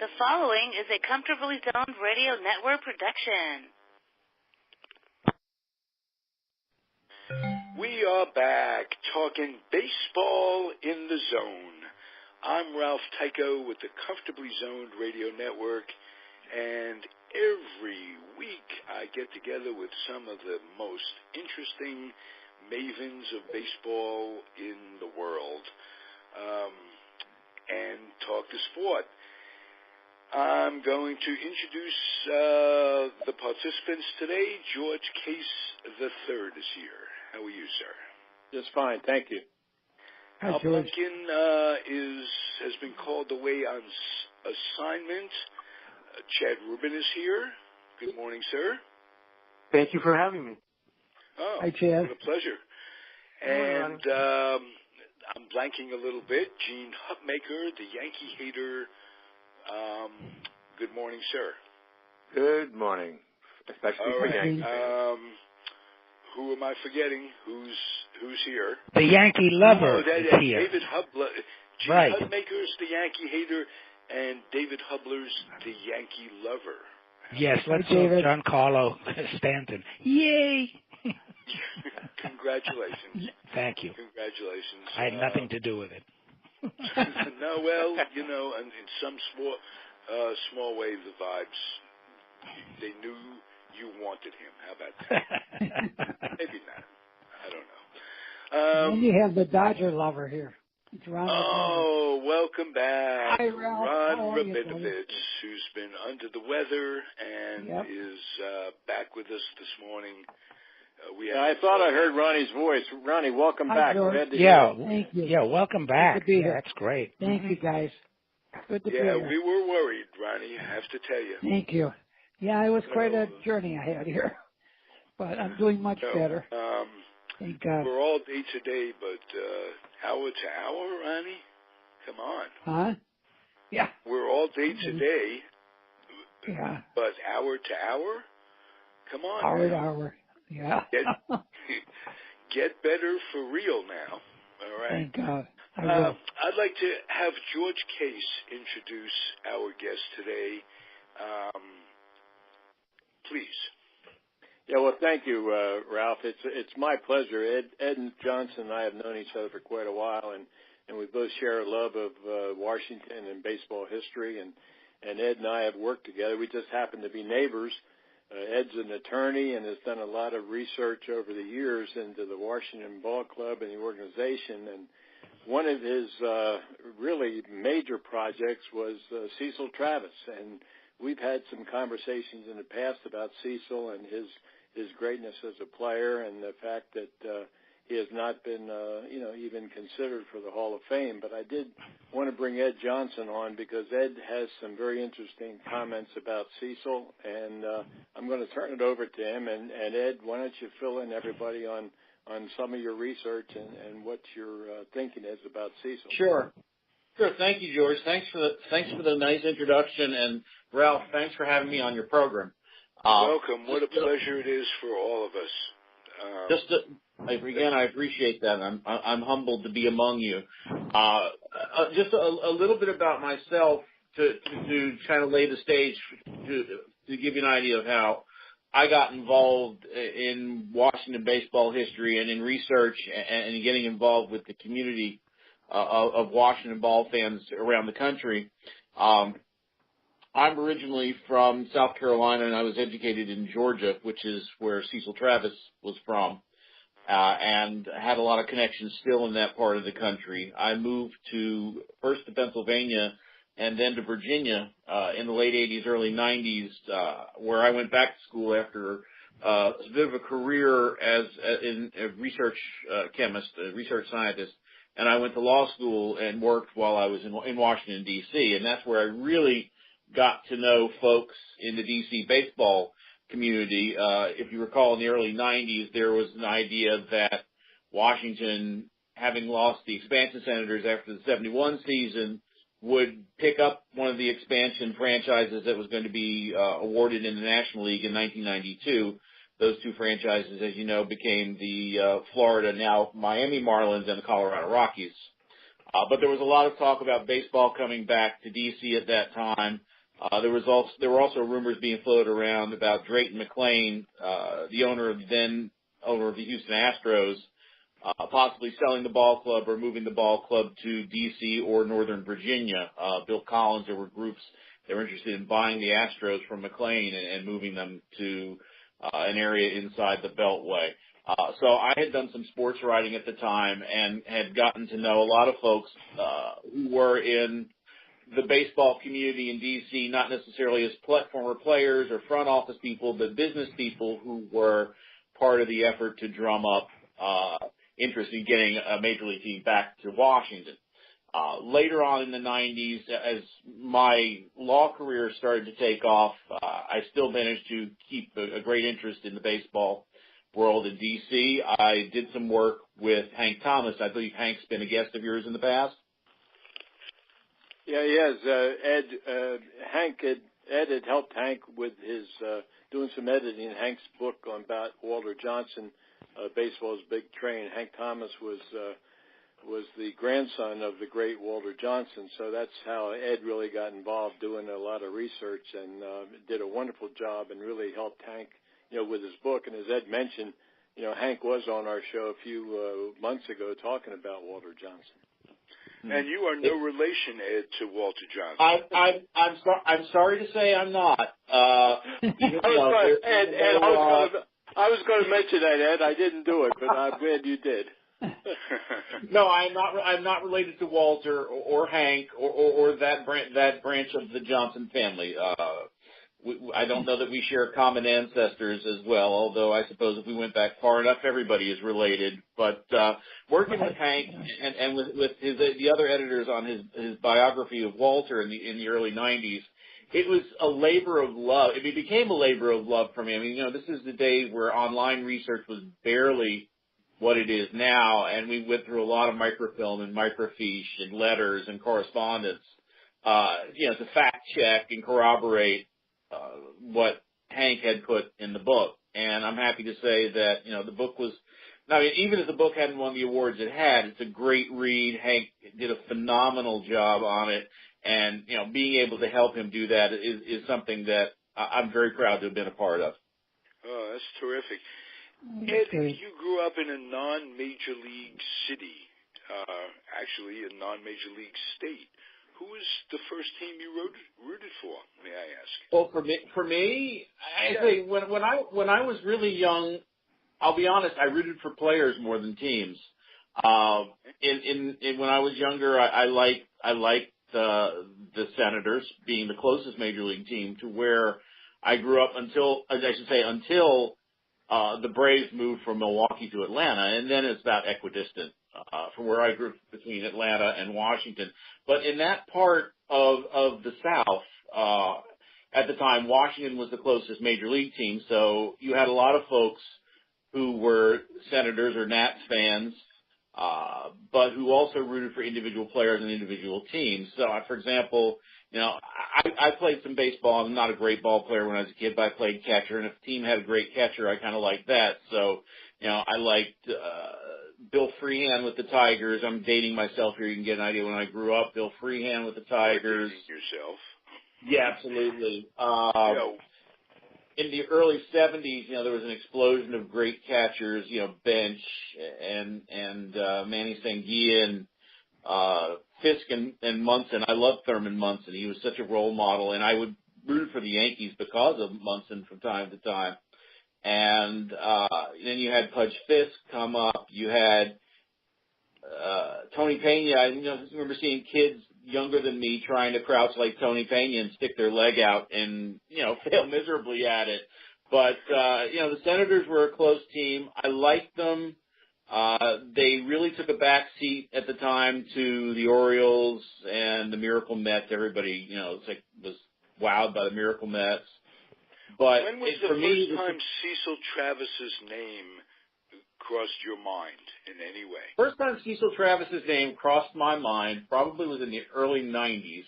The following is a Comfortably Zoned Radio Network production. We are back talking baseball in the zone. I'm Ralph Tycho with the Comfortably Zoned Radio Network, and every week I get together with some of the most interesting mavens of baseball in the world and talk the sport. I'm going to introduce the participants today. George Case III is here. How are you, sir? Just fine, thank you. Hi, Al Pumpkin has been called away on assignment. Chad Rubin is here. Good morning, sir. Thank you for having me. Oh, hi, Chad. What a pleasure. And I'm blanking a little bit. Gene Hupmaker, the Yankee hater. Good morning, sir. Good morning, especially for Yankee fans. Who am I forgetting? Who's here? The Yankee lover is here. David Hubler. Gene right. Hupmaker's the Yankee hater, and David Hubler's the Yankee lover. Yes, let's go Giancarlo Stanton. Yay! Congratulations. Thank you. Congratulations. I had nothing to do with it. No, well, you know, in some small way, the vibes, they knew you wanted him. How about that? Maybe not. I don't know. And you have the Dodger lover here. It's Ron. Oh, welcome back. Hi, Ralph. Ron Rabinovich, who's been under the weather and is back with us this morning. I thought I heard Ronnie's voice. Ronnie, welcome back. George. Thank you. Yeah, welcome back. Good to be here. That's great. Thank you, guys. Good to be here. Yeah, we were worried, Ronnie, I have to tell you. Thank you. Yeah, it was quite a journey I had here, but I'm doing much better. Thank God. We're all day to day, but hour to hour, Ronnie? Come on. Huh? Yeah. We're all day to day. Yeah. But hour to hour? Come on. Hour to hour. Yeah. Get better for real now. All right. Thank God. I will. I'd like to have George Case introduce our guest today. Please. Yeah, well, thank you, Ralph. It's my pleasure. Ed Johnson and I have known each other for quite a while, and we both share a love of Washington and baseball history. And Ed and I have worked together. We just happen to be neighbors. Ed's an attorney and has done a lot of research over the years into the Washington Ball Club and the organization. And one of his really major projects was Cecil Travis. And we've had some conversations in the past about Cecil and his greatness as a player and the fact that he has not been, even considered for the Hall of Fame. But I did want to bring Ed Johnson on because Ed has some very interesting comments about Cecil, and I'm going to turn it over to him. And Ed, why don't you fill in everybody on some of your research and what your thinking is about Cecil? Sure. Thank you, George. Thanks for the nice introduction, and Ralph, thanks for having me on your program. Welcome. What a pleasure it is for all of us. Again, I appreciate that. I'm humbled to be among you. Just a little bit about myself to kind of lay the stage to give you an idea of how I got involved in Washington baseball history and in research and getting involved with the community of Washington ball fans around the country. I'm originally from South Carolina, and I was educated in Georgia, which is where Cecil Travis was from, and had a lot of connections still in that part of the country. I moved first to Pennsylvania and then to Virginia in the late 80s, early 90s, where I went back to school after a bit of a career as a research chemist, a research scientist, and I went to law school and worked while I was in Washington, D.C., and that's where I really got to know folks in the D.C. baseball community. If you recall, in the early 90s, there was an idea that Washington, having lost the expansion senators after the 71 season, would pick up one of the expansion franchises that was going to be awarded in the National League in 1992. Those two franchises, as you know, became the Florida, now Miami Marlins, and the Colorado Rockies. But there was a lot of talk about baseball coming back to D.C. at that time. There were also rumors being floated around about Drayton McClain, the owner of the Houston Astros, possibly selling the ball club or moving the ball club to D.C. or Northern Virginia. Bill Collins, there were groups that were interested in buying the Astros from McClain and moving them to an area inside the Beltway. So I had done some sports writing at the time and had gotten to know a lot of folks who were in the baseball community in D.C., not necessarily as former players or front office people, but business people who were part of the effort to drum up interest in getting a major league team back to Washington. Later on in the 90s, as my law career started to take off, I still managed to keep a great interest in the baseball world in D.C. I did some work with Hank Thomas. I believe Hank's been a guest of yours in the past. Yeah, he has. Ed had helped Hank with his doing some editing in Hank's book about Walter Johnson, baseball's big train. Hank Thomas was the grandson of the great Walter Johnson, so that's how Ed really got involved, doing a lot of research, and did a wonderful job and really helped Hank, with his book. And as Ed mentioned, Hank was on our show a few months ago talking about Walter Johnson. And you are no relation, Ed, to Walter Johnson. I'm sorry to say I'm not. I was going to mention that, Ed. I didn't do it, but I'm glad you did. No, I'm not related to Walter or Hank or that branch of the Johnson family. I don't know that we share common ancestors as well, although I suppose if we went back far enough, everybody is related. But working with Hank and with the other editors on his biography of Walter in the early 90s, it was a labor of love. It became a labor of love for me. I mean, this is the day where online research was barely what it is now, and we went through a lot of microfilm and microfiche and letters and correspondence, to fact check and corroborate what Hank had put in the book. And I'm happy to say that, the book was, even if the book hadn't won the awards it had, it's a great read. Hank did a phenomenal job on it. And, being able to help him do that is something that I'm very proud to have been a part of. Oh, that's terrific. Ed, you grew up in a non-major league city, actually a non-major league state. Who was the first team you rooted for, may I ask? Well, for me, I think when I was really young, I'll be honest, I rooted for players more than teams. When I was younger, I liked the Senators being the closest major league team to where I grew up until the Braves moved from Milwaukee to Atlanta, and then it's about equidistant from where I grew up between Atlanta and Washington. But in that part of the South, at the time, Washington was the closest major league team, so you had a lot of folks who were Senators or Nats fans, but who also rooted for individual players and individual teams. So, for example, I played some baseball. I'm not a great ball player when I was a kid, but I played catcher, and if a team had a great catcher, I kind of liked that. So, I liked Bill Freehan with the Tigers. I'm dating myself here. You can get an idea when I grew up. Bill Freehan with the Tigers. Yourself. Yeah, absolutely. In the early 70s, there was an explosion of great catchers, Bench and Manny Sanguillen, Fisk and Munson. I loved Thurman Munson. He was such a role model, and I would root for the Yankees because of Munson from time to time. And then you had Pudge Fisk come up. You had Tony Pena. I remember seeing kids younger than me trying to crouch like Tony Pena and stick their leg out and, fail miserably at it. But, the Senators were a close team. I liked them. They really took a back seat at the time to the Orioles and the Miracle Mets. Everybody, was wowed by the Miracle Mets. But when was the first time Cecil Travis's name crossed your mind in any way? First time Cecil Travis's name crossed my mind probably was in the early 90s.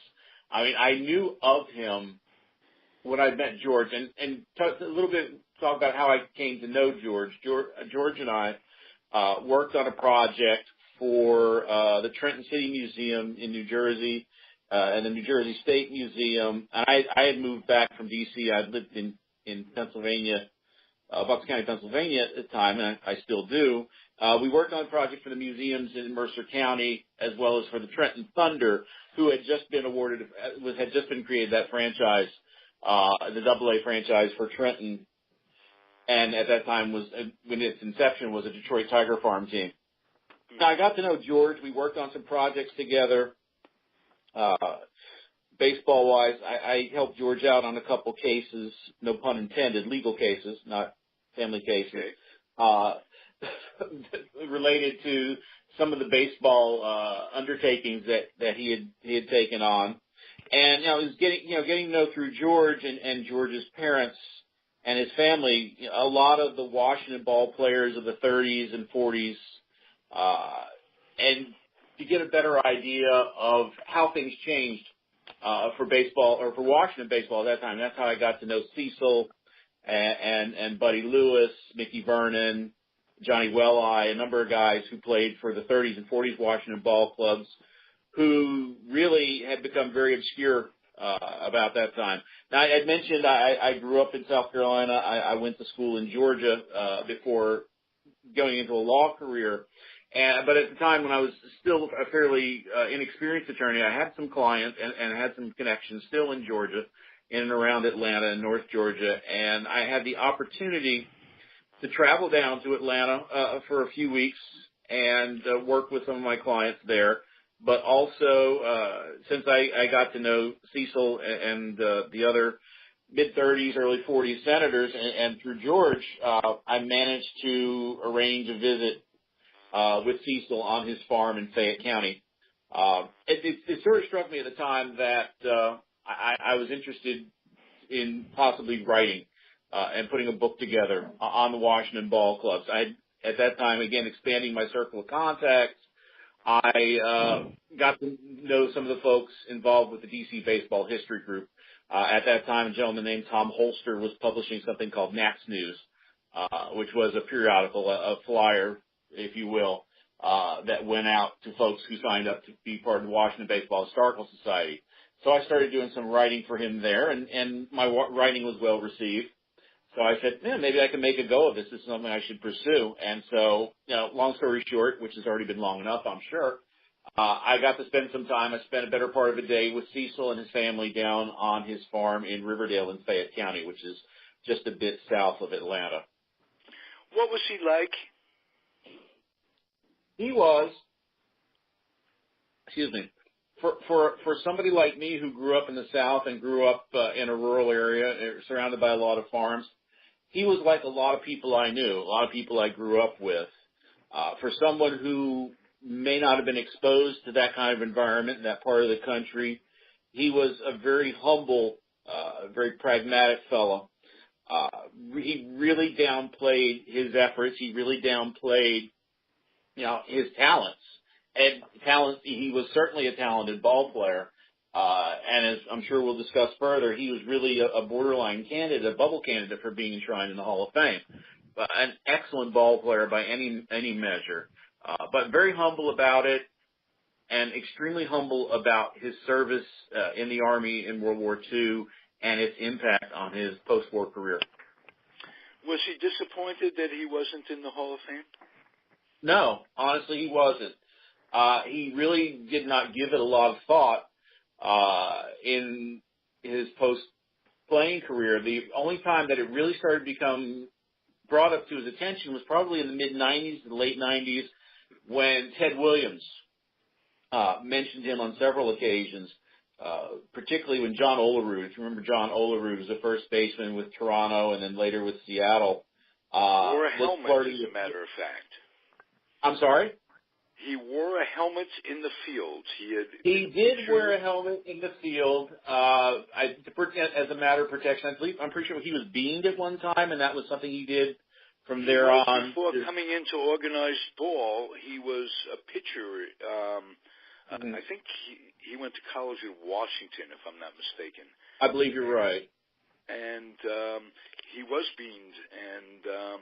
I mean, I knew of him when I met George, and talk about how I came to know George. George and I worked on a project for the Trenton City Museum in New Jersey, and the New Jersey State Museum. And I had moved back from D.C. I'd lived in Pennsylvania, Bucks County, Pennsylvania at the time, and I still do. We worked on a project for the museums in Mercer County as well as for the Trenton Thunder, who had just been created, that franchise, the AA franchise for Trenton. And at that time when its inception was a Detroit Tiger Farm team. Now I got to know George. We worked on some projects together. Baseball-wise, I helped George out on a couple cases, no pun intended, legal cases, not family cases, related to some of the baseball undertakings that he had taken on. And it was getting to know through George and George's parents and his family, a lot of the Washington ball players of the 30s and 40s, and to get a better idea of how things changed for baseball, or for Washington baseball at that time. That's how I got to know Cecil and Buddy Lewis, Mickey Vernon, Johnny Welleye, a number of guys who played for the 30s and 40s Washington ball clubs, who really had become very obscure about that time. Now, I had mentioned I grew up in South Carolina. I went to school in Georgia before going into a law career. But at the time when I was still a fairly inexperienced attorney, I had some clients and had some connections still in Georgia, in and around Atlanta and North Georgia. And I had the opportunity to travel down to Atlanta for a few weeks and work with some of my clients there. But also, since I got to know Cecil and the other mid-30s, early 40s senators, and through George, I managed to arrange a visit with Cecil on his farm in Fayette County. It sort of struck me at the time that I was interested in possibly writing and putting a book together on the Washington ball clubs. At that time, again, expanding my circle of contacts, I got to know some of the folks involved with the DC Baseball History Group. At that time, a gentleman named Tom Holster was publishing something called Nats News, which was a periodical, a flyer, if you will, that went out to folks who signed up to be part of the Washington Baseball Historical Society. So I started doing some writing for him there, and my writing was well received. So I said, maybe I can make a go of this. This is something I should pursue. And so, long story short, which has already been long enough, I'm sure, I got to spend some time. I spent a better part of a day with Cecil and his family down on his farm in Riverdale in Fayette County, which is just a bit south of Atlanta. What was he like? He was, for somebody like me who grew up in the South and grew up in a rural area surrounded by a lot of farms, he was like a lot of people I knew, a lot of people I grew up with. For someone who may not have been exposed to that kind of environment in that part of the country, he was a very humble, very pragmatic fellow. He really downplayed his efforts. He really downplayed, his talents. And he was certainly a talented ball player. And as I'm sure we'll discuss further, he was really a borderline candidate, a bubble candidate for being enshrined in the Hall of Fame. An excellent ball player by any measure. But very humble about it, and extremely humble about his service in the Army in World War II and its impact on his post-war career. Was he disappointed that he wasn't in the Hall of Fame? No, honestly, he wasn't. He really did not give it a lot of thought in his post-playing career. The only time that it really started to become brought up to his attention was probably in the mid-'90s, the late '90s, when Ted Williams mentioned him on several occasions, particularly when John Olerud, if you remember John Olerud, was the first baseman with Toronto and then later with Seattle. Wore a helmet, as a matter of fact. I'm sorry? He wore a helmet in the field. He did wear a helmet in the field as a matter of protection. I'm pretty sure he was beamed at one time, and that was something he did from there on. Before coming into organized ball, he was a pitcher. I think he went to college in Washington, if I'm not mistaken. I believe you're right. And he was beamed, and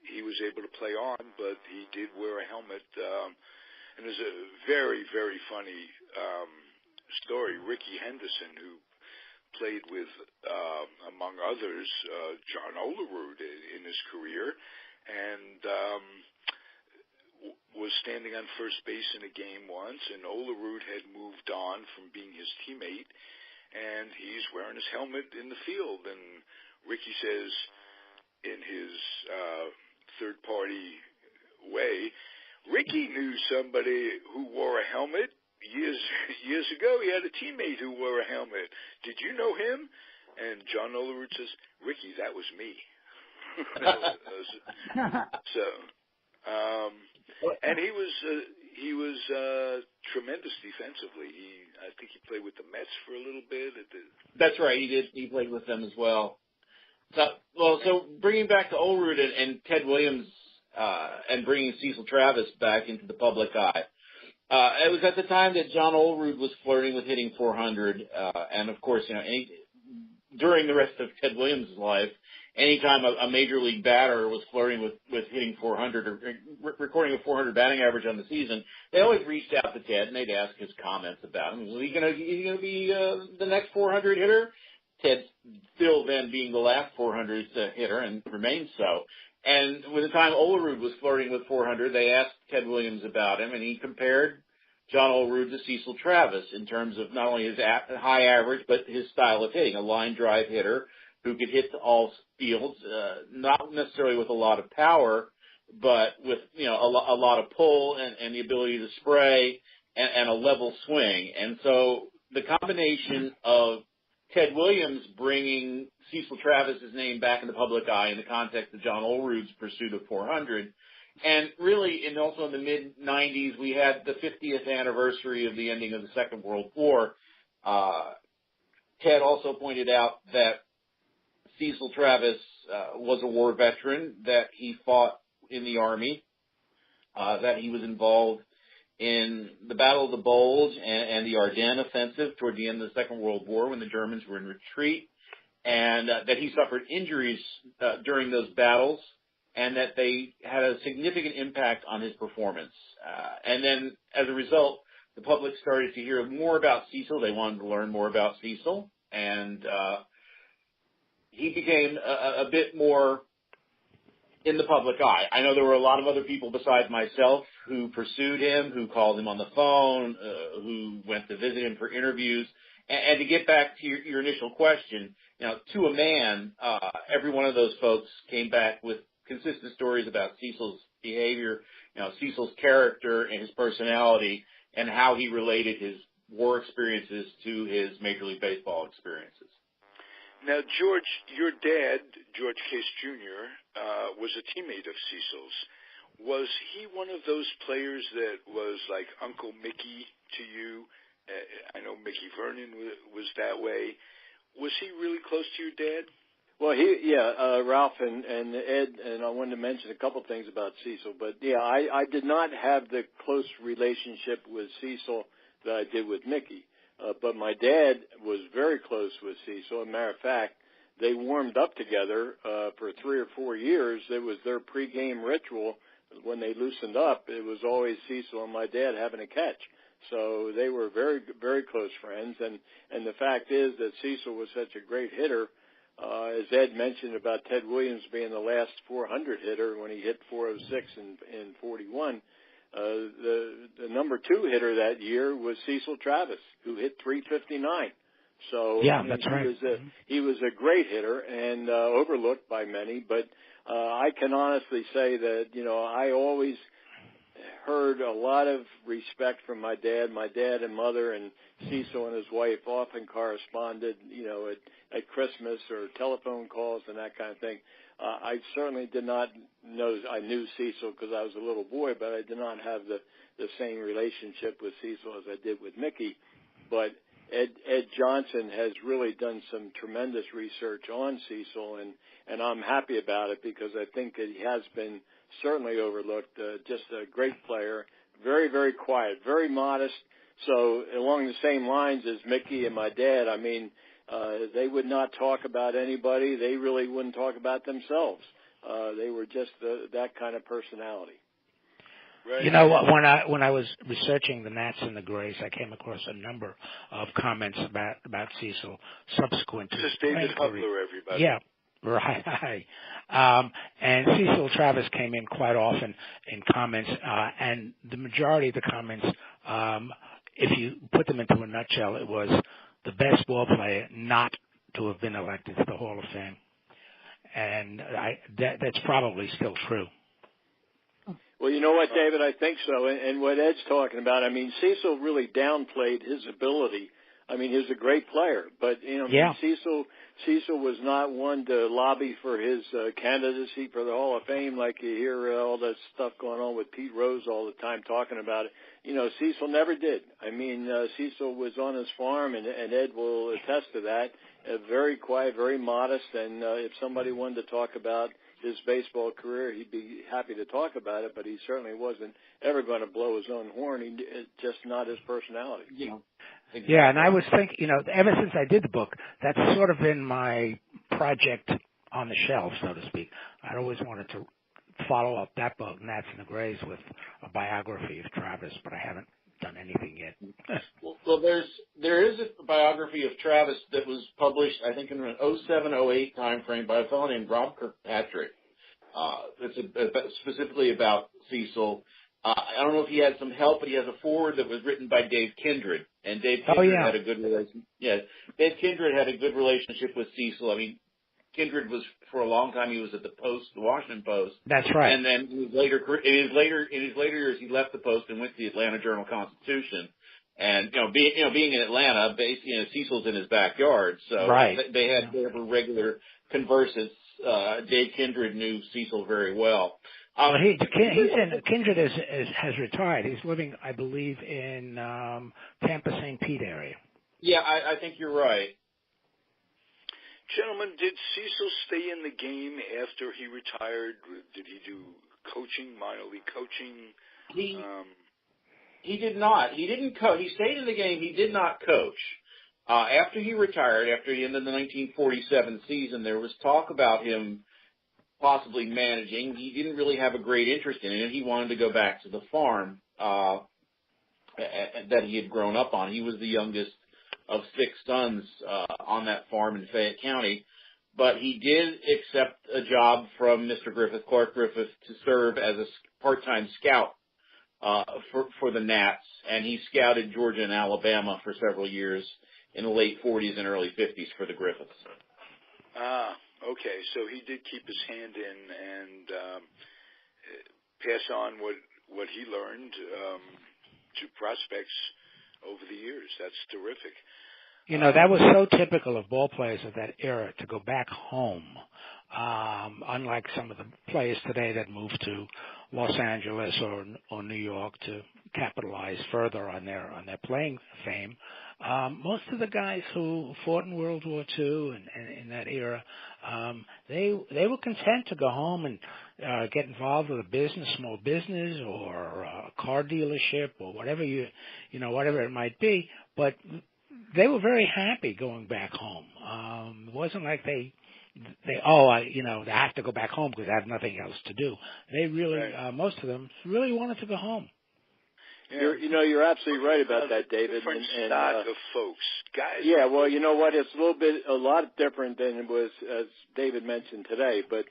he was able to play on, but he did wear a helmet. And there's a very, very funny story. Ricky Henderson, who played with, among others, John Olerud in his career, and was standing on first base in a game once, and Olerud had moved on from being his teammate, and he's wearing his helmet in the field, and Ricky says in his third-party way, Ricky knew somebody who wore a helmet years ago. He had a teammate who wore a helmet. Did you know him? And John Olerud says, Ricky, that was me. And he was tremendous defensively. I think he played with the Mets for a little bit. That's right, he did. He played with them as well. So bringing back to Olerud and Ted Williams and bringing Cecil Travis back into the public eye. It was at the time that John Olerud was flirting with hitting 400, and of course, during the rest of Ted Williams' life, anytime a major league batter was flirting with hitting 400 or recording a 400 batting average on the season, they always reached out to Ted and they'd ask his comments about him. Was he going to be the next 400 hitter? Ted still then being the last 400 hitter and remains so. And with the time Olerud was flirting with 400, they asked Ted Williams about him, and he compared John Olerud to Cecil Travis in terms of not only his high average, but his style of hitting, a line drive hitter who could hit to all fields, not necessarily with a lot of power, but with a lot of pull and the ability to spray and a level swing. And so the combination of Ted Williams bringing Cecil Travis's name back in the public eye in the context of John Olerud's pursuit of 400, and really, and also in the mid-'90s, we had the 50th anniversary of the ending of the Second World War. Ted also pointed out that Cecil Travis was a war veteran, that he fought in the Army, that he was involved in the Battle of the Bulge and the Ardennes offensive toward the end of the Second World War when the Germans were in retreat, and that he suffered injuries during those battles, and that they had a significant impact on his performance. And then, as a result, the public started to hear more about Cecil. They wanted to learn more about Cecil, and he became a bit more in the public eye. I know there were a lot of other people besides myself who pursued him, who called him on the phone, who went to visit him for interviews. And to get back to your initial question, to a man, every one of those folks came back with consistent stories about Cecil's behavior, Cecil's character and his personality, and how he related his war experiences to his Major League Baseball experiences. Now, George, your dad, George Case Jr., was a teammate of Cecil's. Was he one of those players that was like Uncle Mickey to you? I know Mickey Vernon was that way. Was he really close to your dad? Well, Ralph and Ed, and I wanted to mention a couple things about Cecil, but I did not have the close relationship with Cecil that I did with Mickey. But my dad was very close with Cecil. As a matter of fact, they warmed up together for 3 or 4 years. It was their pregame ritual. When they loosened up, it was always Cecil and my dad having a catch. So they were very, very close friends. And the fact is that Cecil was such a great hitter. As Ed mentioned about Ted Williams being the last 400 hitter when he hit 406 in 41, the number 2 hitter that year was Cecil Travis, who hit 359. So that's right. He was a great hitter and overlooked by many. But I can honestly say that I always heard a lot of respect from my dad and mother, and Cecil and his wife often corresponded, at Christmas or telephone calls and that kind of thing. I certainly did not know. I knew Cecil because I was a little boy, but I did not have the same relationship with Cecil as I did with Mickey. But Ed Johnson has really done some tremendous research on Cecil, and I'm happy about it because I think that he has been certainly overlooked. Just a great player, very, very quiet, very modest. So along the same lines as Mickey and my dad, I mean, they would not talk about anybody. They really wouldn't talk about themselves. They were just that kind of personality. Right. You know, when I was researching the Nats and the Grays, I came across a number of comments about Cecil subsequent to this his is David playing Hubler, career. everybody. Yeah, right. And Cecil Travis came in quite often in comments, and the majority of the comments, if you put them into a nutshell, it was the best ball player not to have been elected to the Hall of Fame. And that's probably still true. Well, you know what, David? I think so. And what Ed's talking about, I mean, Cecil really downplayed his ability. I mean, he was a great player, but, you know, yeah. Cecil was not one to lobby for his candidacy for the Hall of Fame like you hear all that stuff going on with Pete Rose all the time talking about it. You know, Cecil never did. I mean, Cecil was on his farm, and Ed will attest to that, very quiet, very modest, and if somebody wanted to talk about his baseball career, he'd be happy to talk about it, but he certainly wasn't ever going to blow his own horn. It's just not his personality. Yeah. Exactly. Yeah, and I was thinking, you know, ever since I did the book, that's sort of been my project on the shelf, so to speak. I always wanted to follow up that book, Nats and the Grays, with a biography of Travis, but I haven't done anything yet. Well, there is a biography of Travis that was published, I think, in an 07-08 time frame by a fellow named Rob Kirkpatrick. It's specifically about Cecil. I don't know if he had some help, but he has a foreword that was written by Dave Kindred, and Dave Kindred had a good relation. Yeah, Dave Kindred had a good relationship with Cecil. I mean, Kindred was for a long time. He was at the Post, the Washington Post. That's right. And then in his later years, he left the Post and went to the Atlanta Journal-Constitution. And being in Atlanta, Cecil's in his backyard, so right. they had a regular converses. Dave Kindred knew Cecil very well. Well, Kindred has retired. He's living, I believe, in Tampa, St. Pete area. Yeah, I think you're right. Gentlemen, did Cecil stay in the game after he retired? Did he do coaching, minor league coaching? He did not. He didn't coach. He stayed in the game. He did not coach. After he retired, after the end of the 1947 season, there was talk about him possibly managing. He didn't really have a great interest in it. He wanted to go back to the farm that he had grown up on. He was the youngest of 6 sons on that farm in Fayette County. But he did accept a job from Mr. Griffith, Clark Griffith, to serve as a part-time scout for the Nats. And he scouted Georgia and Alabama for several years in the late 40s and early 50s for the Griffiths. Okay, so he did keep his hand in and pass on what he learned to prospects over the years. That's terrific. You know, that was so typical of ball players of that era to go back home. Unlike some of the players today that move to Los Angeles or New York to capitalize further on their playing fame. Most of the guys who fought in World War II and in that era, they were content to go home and get involved with a business, small business, or a car dealership, or whatever whatever it might be. But they were very happy going back home. It wasn't like they have to go back home because I have nothing else to do. They really, most of them really wanted to go home. Yeah. You're absolutely right about that, David. Different stock of folks, guys. Yeah, well, you know what? It's a lot different than it was, as David mentioned today. But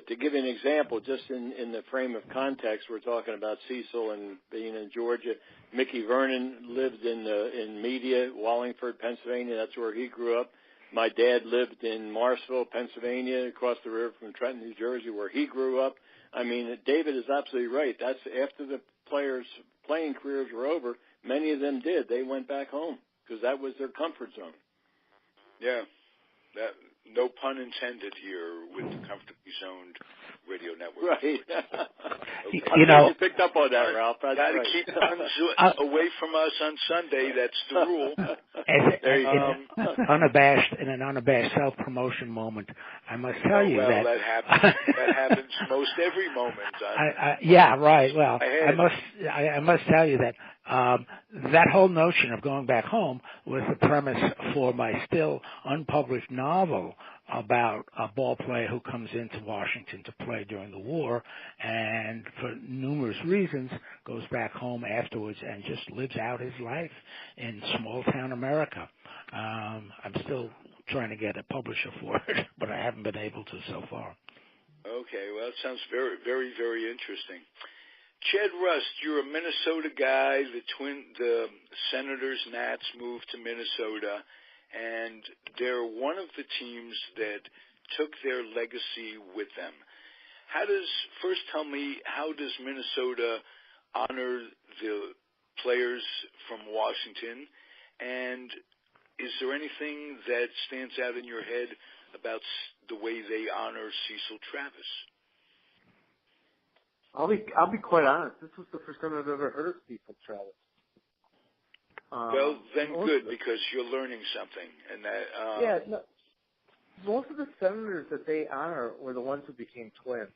to give you an example, just in the frame of context, we're talking about Cecil and being in Georgia. Mickey Vernon lived in Media, Wallingford, Pennsylvania. That's where he grew up. My dad lived in Marshville, Pennsylvania, across the river from Trenton, New Jersey, where he grew up. I mean, David is absolutely right. That's after the players' playing careers were over. Many of them did. They went back home because that was their comfort zone. Yeah, that no pun intended here with the Comfortably Zoned Radio Network. Right. Okay. You picked up on that, Ralph. Got to keep puns away from us on Sunday. That's the rule. In an unabashed self-promotion moment, I must tell you that that happens most every moment. Yeah, right. Well, I must tell you that That whole notion of going back home was the premise for my still unpublished novel about a ball player who comes into Washington to play during the war and for numerous reasons goes back home afterwards and just lives out his life in small town America. I'm still trying to get a publisher for it, but I haven't been able to so far. Okay, well, it sounds very, very, very interesting. Chad Rust, you're a Minnesota guy. The Senators Nats moved to Minnesota, and they're one of the teams that took their legacy with them. First tell me, how does Minnesota honor the players from Washington, and is there anything that stands out in your head about the way they honor Cecil Travis? I'll be quite honest. This was the first time I've ever heard of Cecil Travis. Well, then good, because you're learning something, and that. No, most of the Senators that they honor were the ones who became twins.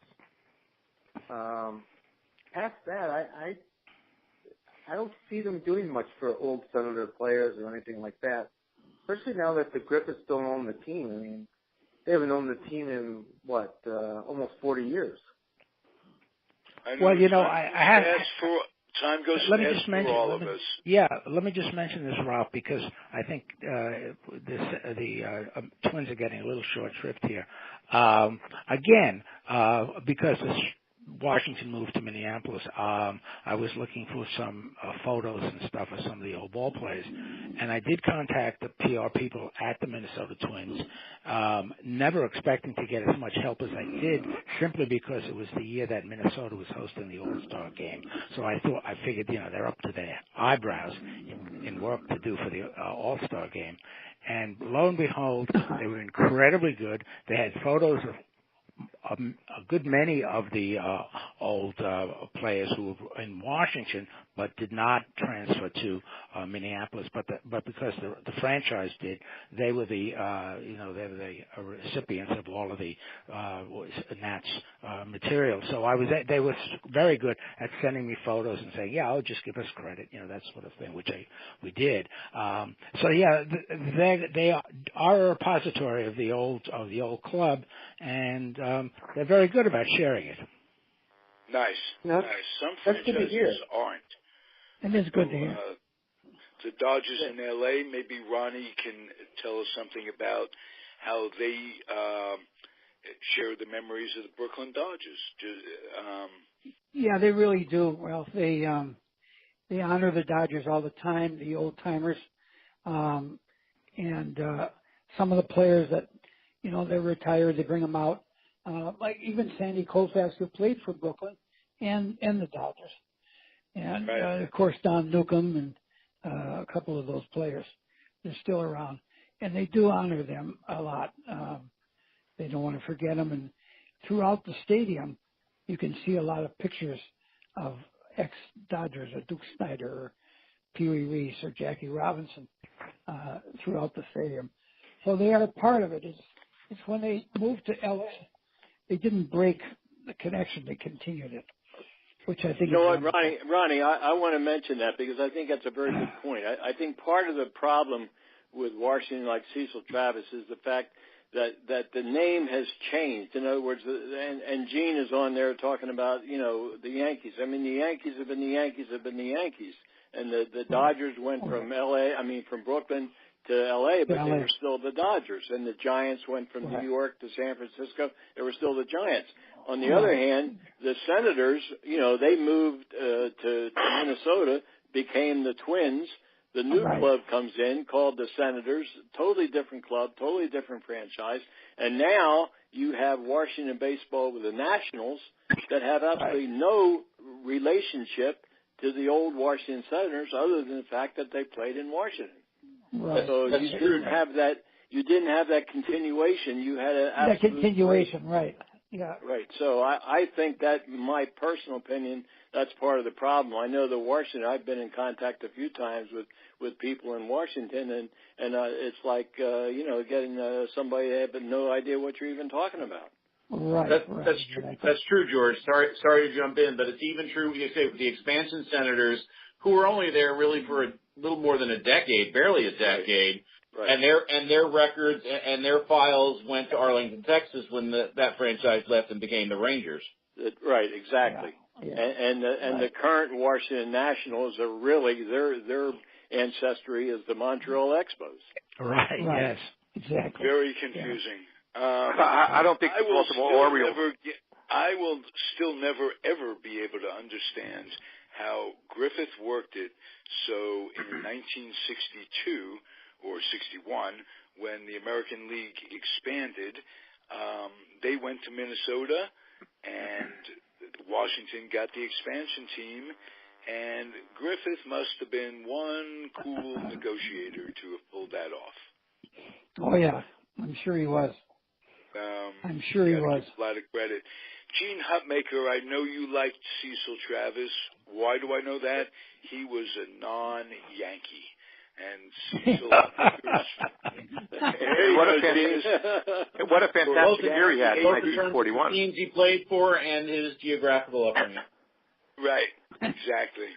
Past that, I don't see them doing much for old Senator players or anything like that. Especially now that the Griffiths don't own the team. I mean, they haven't owned the team in almost 40 years. Well, I have. Time goes fast for all of us. Yeah, let me just mention this, Ralph, because I think the Twins are getting a little short shrift here. Again, because Washington moved to Minneapolis, I was looking for some photos and stuff of some of the old ball players, and I did contact the PR people at the Minnesota Twins, never expecting to get as much help as I did, simply because it was the year that Minnesota was hosting the All-Star game. So I figured, they're up to their eyebrows in work to do for the All-Star game. And lo and behold, they were incredibly good. They had photos of a good many of the old players who were in Washington but did not transfer to Minneapolis, but because the franchise did, they were they were the recipients of all of the Nats material. So they were very good at sending me photos and saying, "Yeah, just give us credit," that sort of thing, which we did. They are a repository of the old club, and they're very good about sharing it. Nice. Some franchises aren't. It is good to hear. The Dodgers in L.A., maybe Ronnie can tell us something about how they share the memories of the Brooklyn Dodgers. Yeah, they really do, Ralph. They honor the Dodgers all the time, the old timers, and some of the players that they're retired. They bring them out, like even Sandy Koufax, who played for Brooklyn and the Dodgers. And, of course, Don Newcomb and a couple of those players. They're still around. And they do honor them a lot. They don't want to forget them. And throughout the stadium, you can see a lot of pictures of ex-Dodgers, or Duke Snider, or Pee Wee Reese, or Jackie Robinson throughout the stadium. So they are part of it. It's when they moved to L.A., they didn't break the connection. They continued it. Which I think Ronnie, I want to mention that because I think that's a very good point. I think part of the problem with Washington, like Cecil Travis, is the fact that the name has changed. In other words, and Gene is on there talking about, the Yankees. I mean, the Yankees have been the Yankees. And the Dodgers went from Brooklyn to L.A., but they were still the Dodgers. And the Giants went from New York to San Francisco. They were still the Giants. On the other hand, the Senators, they moved to Minnesota, became the Twins. The new club comes in called the Senators, totally different club, totally different franchise. And now you have Washington baseball with the Nationals that have absolutely no relationship to the old Washington Senators other than the fact that they played in Washington. Right. So you didn't have that. You didn't have that continuation. You had that continuation, right? Yeah. Right. So I think that, in my personal opinion, that's part of the problem. I know that Washington, I've been in contact a few times with people in Washington, and it's like, getting somebody that have no idea what you're even talking about. Right. That's true, George. Sorry to jump in, but it's even true, you say, with the expansion Senators, who were only there really for a little more than a decade, barely a decade. Right. And their records and their files went to Arlington, Texas when that franchise left and became the Rangers. Right, exactly. Yeah. And the current Washington Nationals are really their ancestry is the Montreal Expos. Right. Yes. Exactly. Very confusing. Yeah. I don't think the Baltimore Orioles. I will still never ever be able to understand how Griffith worked it. So in 1962 or 61, when the American League expanded, they went to Minnesota, and Washington got the expansion team, and Griffith must have been one cool negotiator to have pulled that off. Oh, yeah. I'm sure he was. I'm sure he was. A lot of credit. Gene Hutmaker, I know you liked Cecil Travis. Why do I know that? He was a non-Yankee. And Cecil what a fantastic year he had in 1941. The teams he played for and his geographical upbringing. Right, exactly.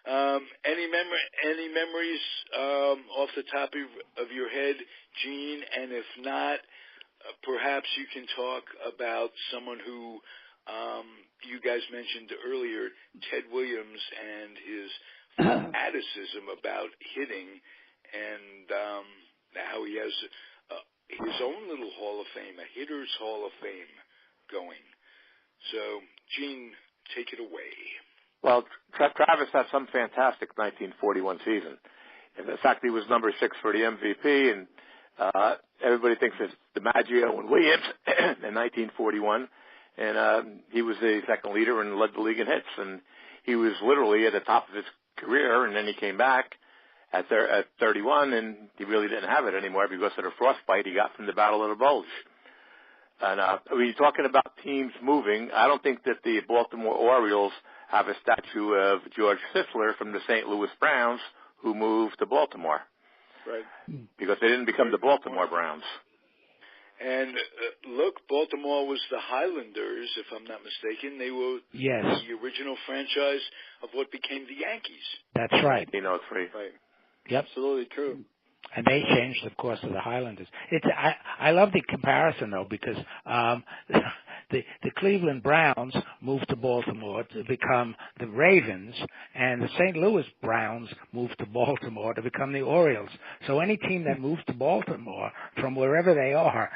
Any memories off the top of your head, Gene? And if not, perhaps you can talk about someone who you guys mentioned earlier, Ted Williams, and his fanaticism about hitting, and how he has his own little Hall of Fame, a hitter's Hall of Fame going. So, Gene, take it away. Well, Travis had some fantastic 1941 season. In fact, he was number 6 for the MVP, and everybody thinks it's DiMaggio and Williams in 1941. And he was the second leader and led the league in hits. And he was literally at the top of his career, and then he came back at 31, and he really didn't have it anymore because of the frostbite he got from the Battle of the Bulge. And when you're talking about teams moving, I don't think that the Baltimore Orioles have a statue of George Sisler from the St. Louis Browns who moved to Baltimore. Right. Because they didn't become the Baltimore Browns. And look, Baltimore was the Highlanders, if I'm not mistaken. They were the original franchise of what became the Yankees. That's right. 1903. Right. Yep. Absolutely true. And they changed, of course, to the Highlanders. I love the comparison, though, because the Cleveland Browns moved to Baltimore to become the Ravens, and the St. Louis Browns moved to Baltimore to become the Orioles. So any team that moves to Baltimore from wherever they are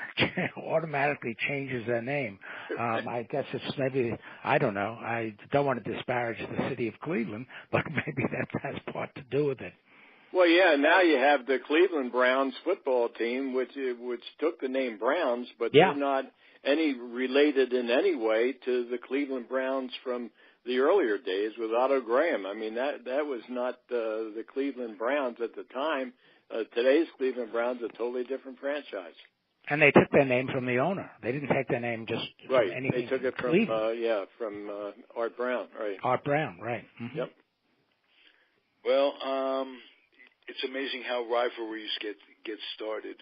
automatically changes their name. I guess it's maybe, I don't know, I don't want to disparage the city of Cleveland, but maybe that has part to do with it. Well, yeah, now you have the Cleveland Browns football team, which took the name Browns, but they're not any related in any way to the Cleveland Browns from the earlier days with Otto Graham. I mean, that was not the Cleveland Browns at the time. Today's Cleveland Browns are a totally different franchise. And they took their name from the owner. They didn't take their name just right. from anything. They took it from from Art Brown. Right. Art Brown. Right. Mm-hmm. Yep. Well, it's amazing how rivalries get started.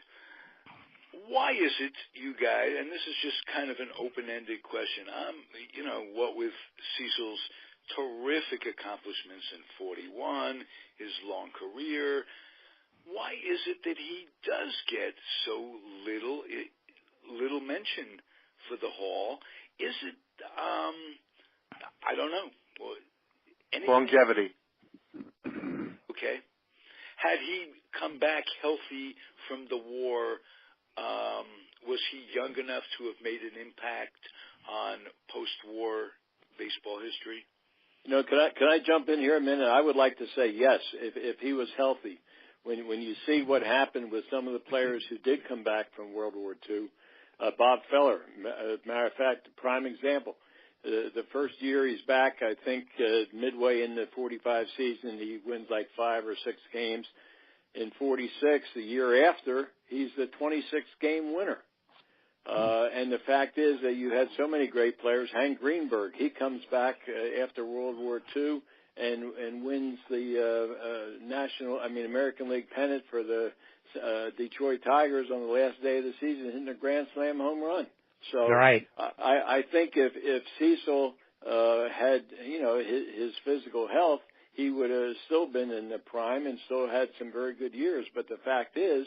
Why is it, you guys, and this is just kind of an open-ended question, what with Cecil's terrific accomplishments in 41, his long career, why is it that he does get so little mention for the Hall? Is it, I don't know. Longevity. Okay. Had he come back healthy from the war, was he young enough to have made an impact on post-war baseball history? Can I jump in here a minute? I would like to say yes, if he was healthy. When you see what happened with some of the players who did come back from World War II, Bob Feller, matter of fact, a prime example. The first year he's back, I think midway in the 45 season, he wins like 5 or 6 games. In 46, the year after, he's the 26th game winner. And the fact is that you had so many great players. Hank Greenberg, he comes back after World War II and wins the American League pennant for the Detroit Tigers on the last day of the season, hitting a grand slam home run. So right. I think if Cecil had his physical health, he would have still been in the prime and still had some very good years. But the fact is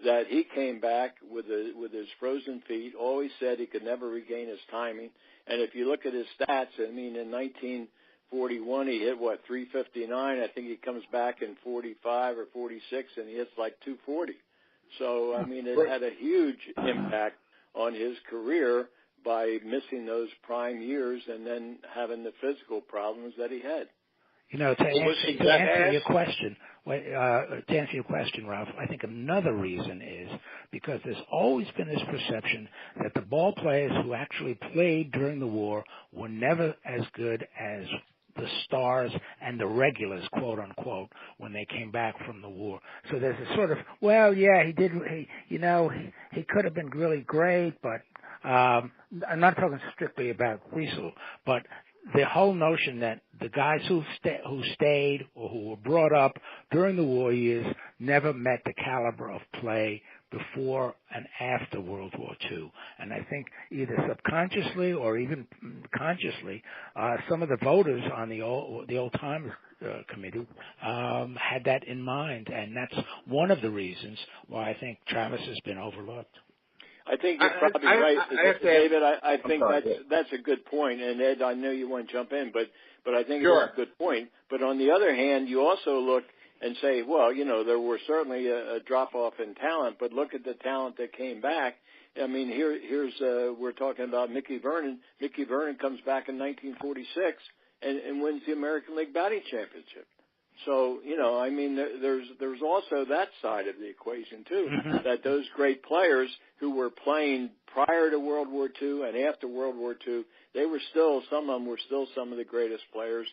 that he came back with his frozen feet, always said he could never regain his timing. And if you look at his stats, I mean, in 1941, he hit, 359. I think he comes back in 45 or 46, and he hits like 240. So, I mean, it had a huge impact on his career by missing those prime years and then having the physical problems that he had. To answer your question, Ralph, I think another reason is because there's always been this perception that the ball players who actually played during the war were never as good as the stars and the regulars, quote unquote, when they came back from the war. So there's a sort of, he could have been really great, but I'm not talking strictly about Cecil, but the whole notion that the guys who stayed or who were brought up during the war years never met the caliber of play before and after World War II. And I think either subconsciously or even consciously, some of the voters on the old timers committee had that in mind, and that's one of the reasons why I think Travis has been overlooked. I think you're probably right, David. I think that's a good point. And Ed, I know you want to jump in, but I think it's a good point. But on the other hand, you also look and say, well, there were certainly a drop-off in talent, but look at the talent that came back. I mean, here's we're talking about Mickey Vernon. Mickey Vernon comes back in 1946 and wins the American League Batting Championship. So, I mean, there's also that side of the equation, too, that those great players who were playing prior to World War II and after World War II, some of them were still some of the greatest players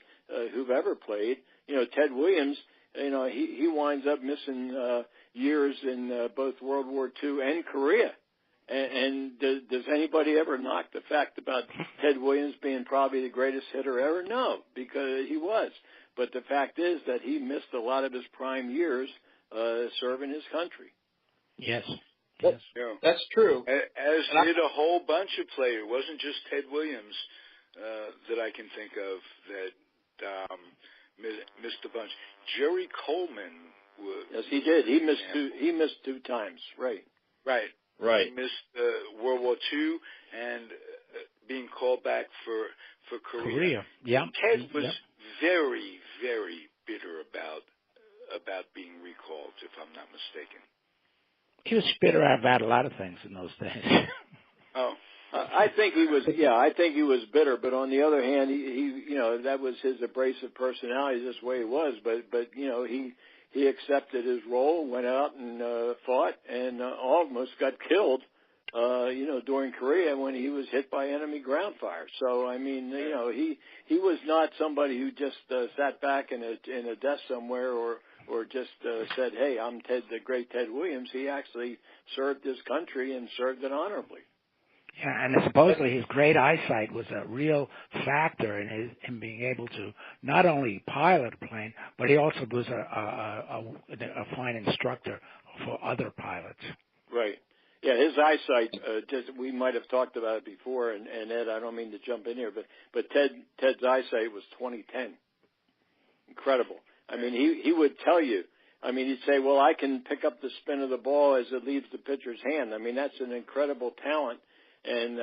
who've ever played. Ted Williams, he winds up missing years in both World War II and Korea. And does anybody ever knock the fact about Ted Williams being probably the greatest hitter ever? No, because he was. But the fact is that he missed a lot of his prime years serving his country. Yes. That's true. As did a whole bunch of players. It wasn't just Ted Williams that I can think of that missed a bunch. Jerry Coleman was. Yes, he did. He missed two times. Right. He missed World War II and being called back for Korea. Yeah. Ted was very, very bitter about being recalled, if I'm not mistaken. He was bitter about a lot of things in those days. Oh. I think he was. Yeah, I think he was bitter. But on the other hand, he that was his abrasive personality. This way he was. But he accepted his role, went out and fought, and almost got killed. During Korea when he was hit by enemy ground fire. So I mean, he was not somebody who just sat back in a desk somewhere or just said, "Hey, I'm the great Ted Williams." He actually served his country and served it honorably. Yeah, and supposedly his great eyesight was a real factor in him being able to not only pilot a plane, but he also was a fine instructor for other pilots. Right. Yeah, his eyesight, we might have talked about it before, and Ed, I don't mean to jump in here, but Ted's eyesight was 20/10. Incredible. I mean, he would tell you, I mean, he'd say, well, I can pick up the spin of the ball as it leaves the pitcher's hand. I mean, that's an incredible talent, and,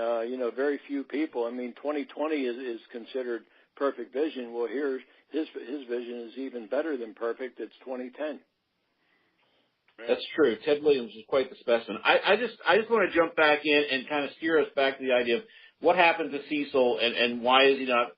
very few people. I mean, 20/20 is considered perfect vision. Well, here, his vision is even better than perfect. It's 20/10. That's true. Ted Williams was quite the specimen. I just want to jump back in and kind of steer us back to the idea of what happened to Cecil and why is he not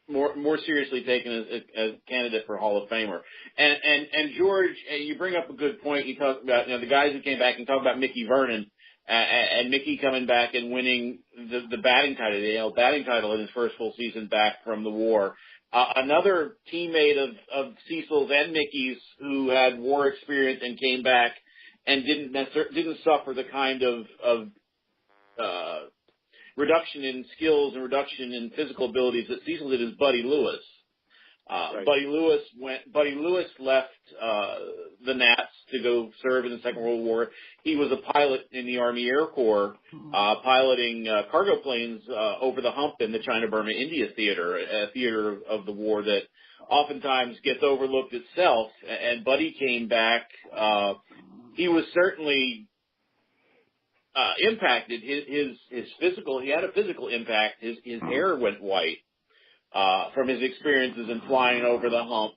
more seriously taken as candidate for Hall of Famer. And George, you bring up a good point. You talk about the guys who came back and talk about Mickey Vernon and Mickey coming back and winning the batting title, the AL batting title in his first full season back from the war. Another teammate of Cecil's and Mickey's who had war experience and came back and didn't suffer the kind of reduction in skills and reduction in physical abilities that Cecil did is Buddy Lewis. Right. Buddy Lewis left the Nats to go serve in the Second World War. He was a pilot in the Army Air Corps, piloting cargo planes over the hump in the China-Burma-India theater, a theater of the war that oftentimes gets overlooked itself. And Buddy came back. He was certainly impacted. His physical, he had a physical impact. His hair went white from his experiences in flying over the hump.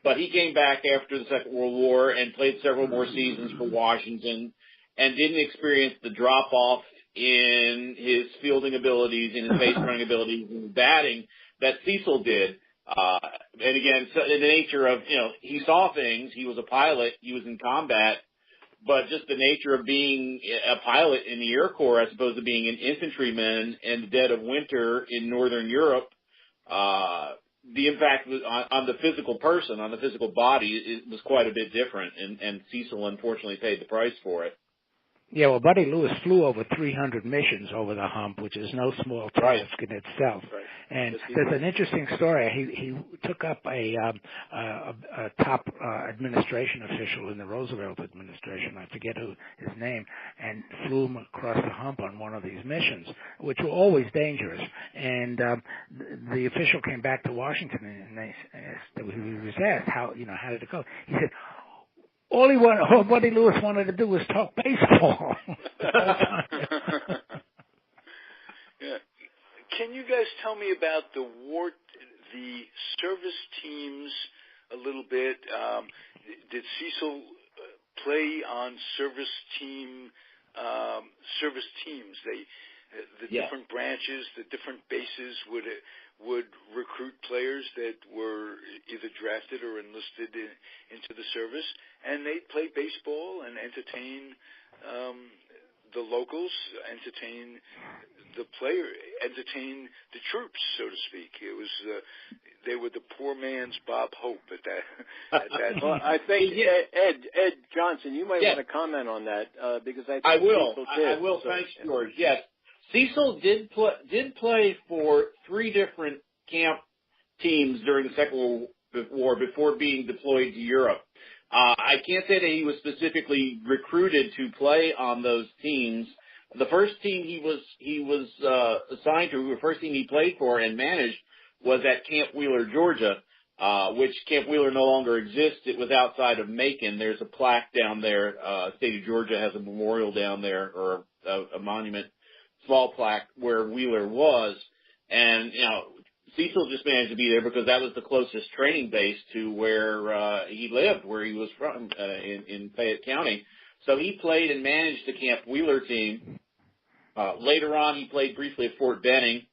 But he came back after the Second World War and played several more seasons for Washington and didn't experience the drop-off in his fielding abilities, in his base running abilities, and batting that Cecil did. And again, so in the nature of, he saw things. He was a pilot. He was in combat. But just the nature of being a pilot in the Air Corps as opposed to being an infantryman in the dead of winter in Northern Europe, the impact on the physical person, on the physical body, it was quite a bit different, and Cecil unfortunately paid the price for it. Yeah, well, Buddy Lewis flew over 300 missions over the hump, which is no small task in itself. Right. And there's an interesting story. He took up a top administration official in the Roosevelt administration, I forget his name, and flew him across the hump on one of these missions, which were always dangerous. And the official came back to Washington, and he was asked, how did it go? He said, all Buddy Lewis wanted to do was talk baseball. Yeah. Can you guys tell me about the service teams a little bit? Did Cecil play on service teams? The different branches, the different bases would recruit players that were either drafted or enlisted into the service, and they'd play baseball and entertain the locals, entertain the troops, so to speak. It was they were the poor man's Bob Hope at that. Well, I think Ed Johnson, you might want to comment on that because I think I will. Cecil did. I will. Thanks, George. Yes. Cecil did play for 3 different camp teams during the Second World War before being deployed to Europe. I can't say that he was specifically recruited to play on those teams. The first team he was assigned to, the first team he played for and managed was at Camp Wheeler, Georgia, which Camp Wheeler no longer exists. It was outside of Macon. There's a plaque down there. State of Georgia has a memorial down there, or a monument, small plaque where Wheeler was. And, Cecil just managed to be there because that was the closest training base to where he lived, where he was from, in Fayette County. So he played and managed the Camp Wheeler team. Later on, he played briefly at Fort Benning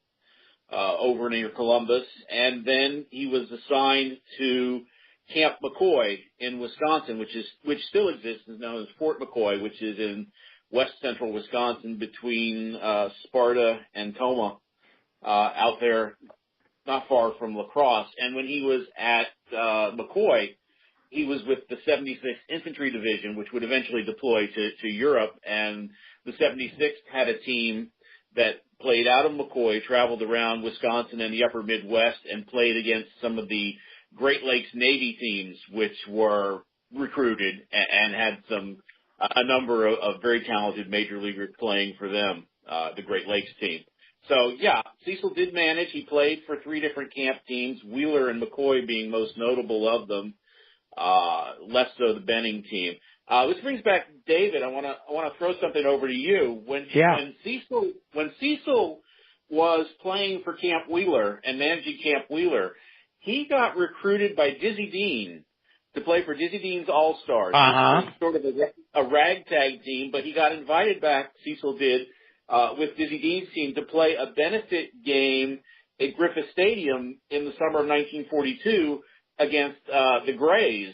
over near Columbus, and then he was assigned to Camp McCoy in Wisconsin, which still exists, is known as Fort McCoy, which is in west central Wisconsin between Sparta and Toma, out there not far from La Crosse. And when he was at McCoy, he was with the 76th Infantry Division, which would eventually deploy to Europe. And the 76th had a team that played out of McCoy, traveled around Wisconsin and the upper Midwest, and played against some of the Great Lakes Navy teams, which were recruited and had a number of very talented major leaguers playing for them, the Great Lakes team. So, yeah, Cecil did manage. He played for 3 different camp teams, Wheeler and McCoy being most notable of them, less so the Benning team. Which brings back David. I want to throw something over to you. When Cecil was playing for Camp Wheeler and managing Camp Wheeler, he got recruited by Dizzy Dean to play for Dizzy Dean's All-Stars. Sort of a ragtag team, but he got invited back, Cecil did, with Dizzy Dean's team to play a benefit game at Griffith Stadium in the summer of 1942 against the Grays.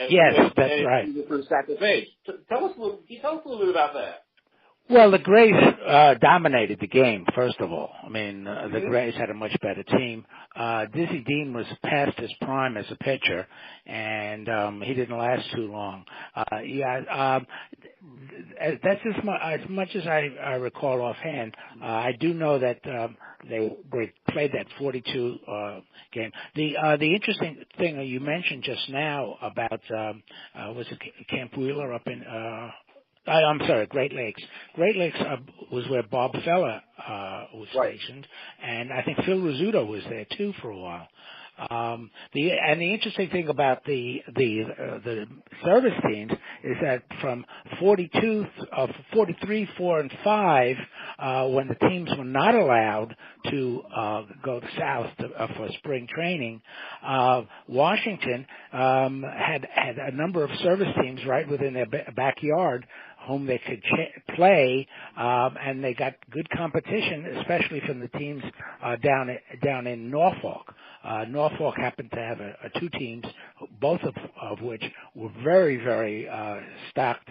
Yes, that's right. For Santa Fe. Tell us a little bit about that. Well, the Grays dominated the game, first of all. I mean, the Grays had a much better team. Dizzy Dean was past his prime as a pitcher, and he didn't last too long. That's as much as I recall offhand. I do know that they played that 42 game. The interesting thing you mentioned just now about was it Camp Wheeler up in I'm sorry, Great Lakes. Great Lakes was where Bob Feller was stationed, and I think Phil Rizzuto was there too for a while. The interesting thing about the service teams is that from 43, 4, and 5, when the teams were not allowed to go south for spring training, Washington had a number of service teams right within their backyard whom they could play, and they got good competition, especially from the teams down in Norfolk. Norfolk happened to have two teams, both of which were very, very stocked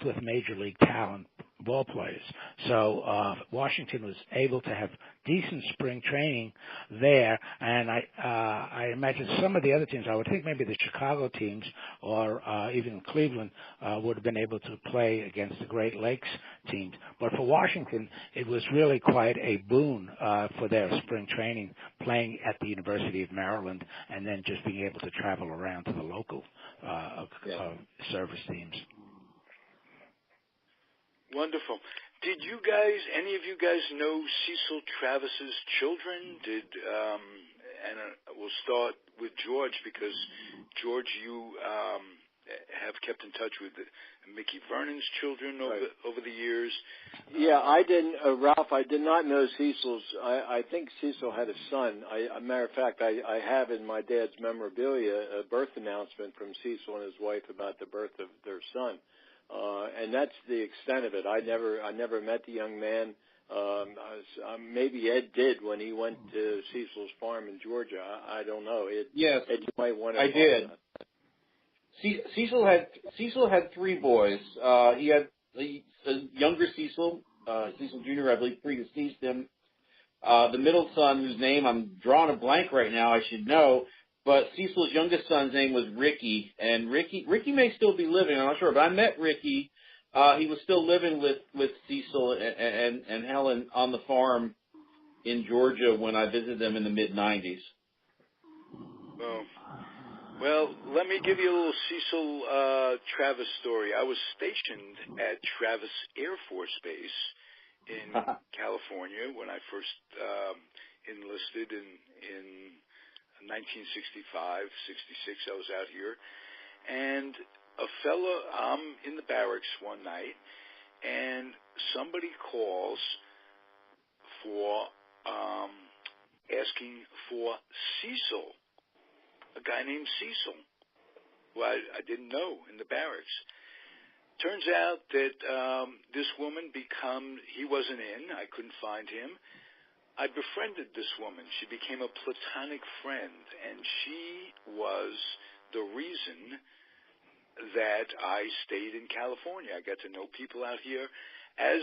with major league talent ball players. So Washington was able to have decent spring training there, and I imagine some of the other teams, I would think maybe the Chicago teams or even Cleveland would have been able to play against the Great Lakes teams. But for Washington, it was really quite a boon for their spring training, playing at the University of Maryland and then just being able to travel around to the local service teams. Wonderful. Did you guys, any of you guys, know Cecil Travis's children? And we'll start with George, because George, you have kept in touch with Mickey Vernon's children over the years. Yeah, I didn't, Ralph. I did not know Cecil's. I think Cecil had a son. Matter of fact, I have in my dad's memorabilia a birth announcement from Cecil and his wife about the birth of their son. And that's the extent of it. I never met the young man. Maybe Ed did when he went to Cecil's farm in Georgia. I don't know. Yes, Ed, you might want to. I did. Cecil had three boys. He had the younger Cecil, Cecil Jr., I believe, predeceased him. The middle son, whose name I'm drawing a blank right now, I should know. But Cecil's youngest son's name was Ricky, and Ricky may still be living. I'm not sure, but I met Ricky. He was still living with Cecil and Helen on the farm in Georgia when I visited them in the mid-'90s. Well, let me give you a little Cecil Travis story. I was stationed at Travis Air Force Base in California when I first enlisted in 1965, 66, I was out here, and I'm in the barracks one night, and somebody calls for asking for Cecil, a guy named Cecil, who I didn't know in the barracks. Turns out that this woman he wasn't in, I couldn't find him. I befriended this woman. She became a platonic friend, and she was the reason that I stayed in California. I got to know people out here as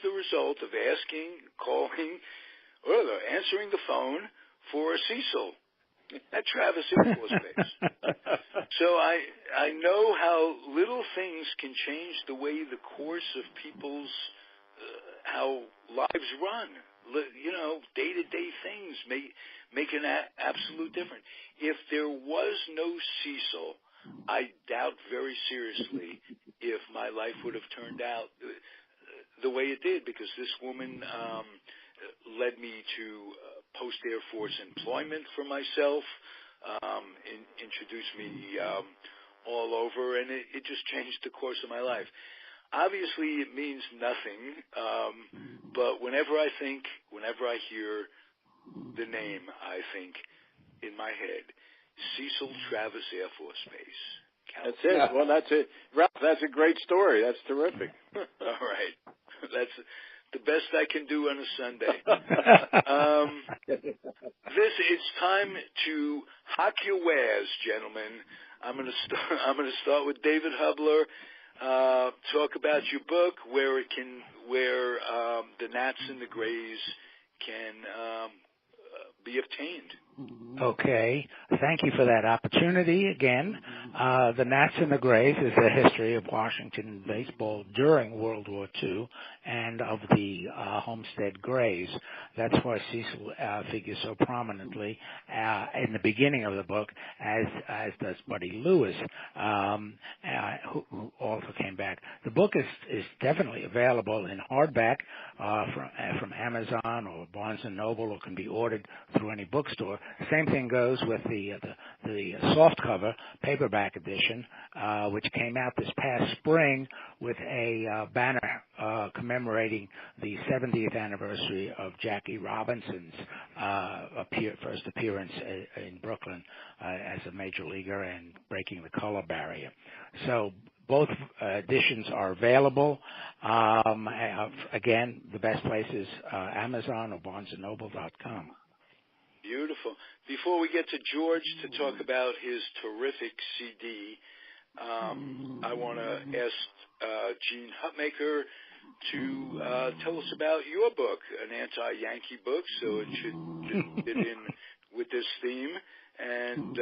the result of calling, answering the phone for Cecil at Travis Air Force Base. So I know how little things can change the way the course of people's how lives run. Day-to-day things make an absolute difference. If there was no Cecil, I doubt very seriously if my life would have turned out the way it did, because this woman led me to post-Air Force employment for myself, introduced me all over, and it just changed the course of my life. Obviously, it means nothing, but whenever I hear the name, I think in my head, Cecil Travis Air Force Base, California. That's it. Well, that's it. Ralph, that's a great story. That's terrific. All right. That's the best I can do on a Sunday. It's time to hock your wares, gentlemen. I'm going to start with David Hubler. Talk about your book, where the Nats and the Grays can be obtained. Okay. Thank you for that opportunity again. The Nats and the Grays is the history of Washington baseball during World War II and of the Homestead Grays. That's why Cecil figures so prominently in the beginning of the book, as does Buddy Lewis, who also came back. The book is definitely available in hardback from Amazon or Barnes & Noble, or can be ordered through any bookstore. Same thing goes with the softcover paperback edition, which came out this past spring with a banner commemorating the 70th anniversary of Jackie Robinson's first appearance in Brooklyn as a major leaguer and breaking the color barrier. So both editions are available. Again, the best place is Amazon or BarnesandNoble.com. Beautiful. Before we get to George to talk about his terrific CD, I want to ask Gene Hutmaker to tell us about your book, an anti-Yankee book, so it should fit in with this theme. And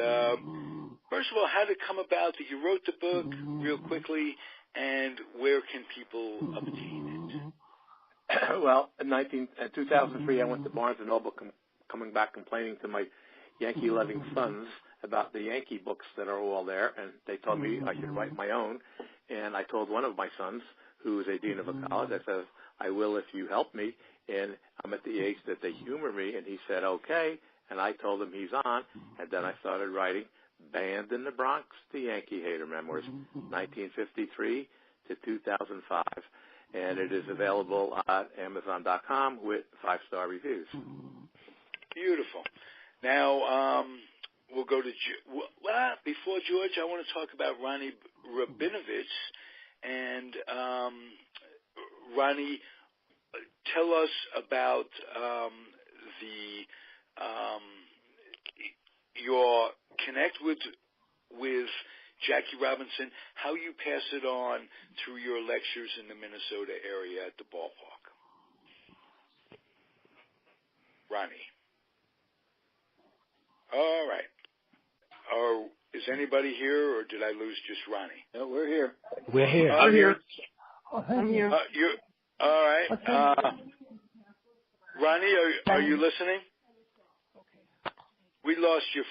first of all, how did it come about that you wrote the book real quickly, and where can people obtain it? Well, in 2003, I went to Barnes & Noble coming back complaining to my Yankee-loving sons about the Yankee books that are all there, and they told me I should write my own. And I told one of my sons, who is a dean of a college, I said, I will if you help me. And I'm at the age that they humor me, and he said, okay. And I told him he's on, and then I started writing Banned in the Bronx, the Yankee Hater Memoirs, 1953 to 2005. And it is available at Amazon.com with 5-star reviews. Beautiful. Now, we'll go to before George, I want to talk about Ronnie Rabinovitz. And Ronnie, tell us about your connect with Jackie Robinson, how you pass it on through your lectures in the Minnesota area at the ballpark. Ronnie. All right. Is anybody here, or did I lose just Ronnie? No, we're here. We're here. I'm here. I'm here. All right. Ronnie, are you listening? We lost you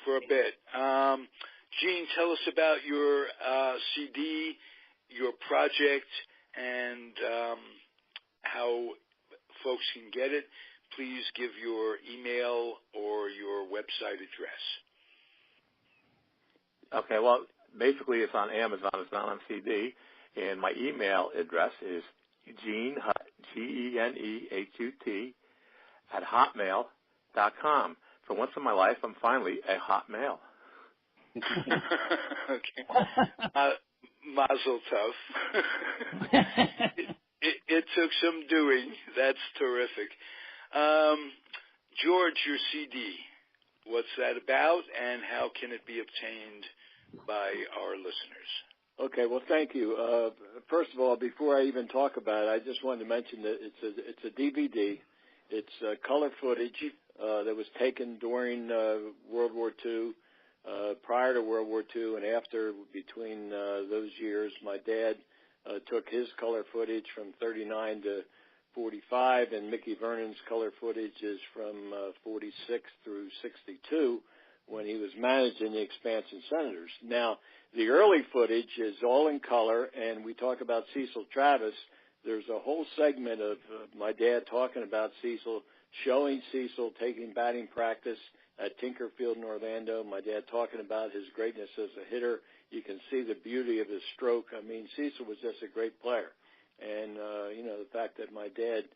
for a bit. Gene, tell us about your CD, your project, and how folks can get it. Please give your email or your website address. Okay, well, basically it's on Amazon. It's not on CD. And my email address is GeneHut, GeneHut, @hotmail.com. For once in my life, I'm finally a hot male. Okay. Mazel tov. It took some doing. That's terrific. George, your CD, what's that about, and how can it be obtained by our listeners? Okay, well, thank you. First of all, before I even talk about it, I just wanted to mention that it's a DVD. It's color footage that was taken during World War II, prior to World War II, and after, between those years. My dad took his color footage from 39 to 45, and Mickey Vernon's color footage is from 46 through 62 when he was managing the Expansion Senators. Now, the early footage is all in color, and we talk about Cecil Travis. There's a whole segment of my dad talking about Cecil, showing Cecil taking batting practice at Tinker Field in Orlando. My dad talking about his greatness as a hitter. You can see the beauty of his stroke. I mean, Cecil was just a great player. And, the fact that my dad